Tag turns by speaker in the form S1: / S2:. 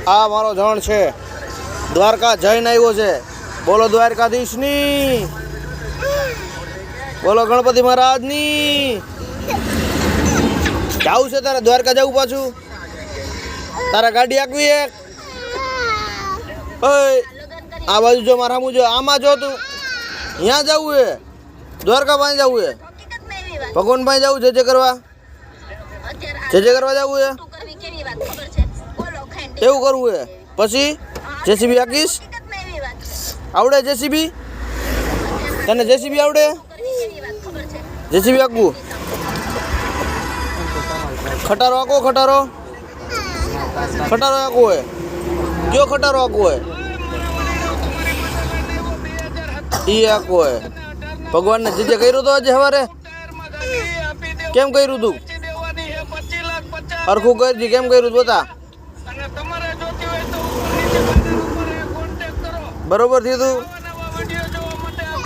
S1: આ મારો જણ છે, દ્વારકા જઈને આવ્યો છે. બોલો દ્વારકાધીશની, બોલો ગણપતિ મહારાજની. જાવું છે તારે દ્વારકા જવું પાછું? તારા ગાડી આકવી એક? ઓય આ બાજુ જો, મારા સામું જો, આમાં જો તું. અહીંયા જવું હે, દ્વારકા પાસે જવું હે, ભગવાન પાસે જવું છે જે કરવા, જે કરવા જવું હે. એવું કરવું હે? પછી જેસીબી આકીશ? આવડે જેસીબી? તને જેસીબી આવડે? જેસીબી આકવું? ખટારો આકો, ખટારો ખટારો આકવો હોય? કયો ખટારો આકવો હોય? ઈ આકવો હોય. ભગવાનને જે કર્યું તો આજે સવારે કેમ કર્યું તું? હરખું કરજી, કેમ કર્યું બતા? બરોબર થયું તું?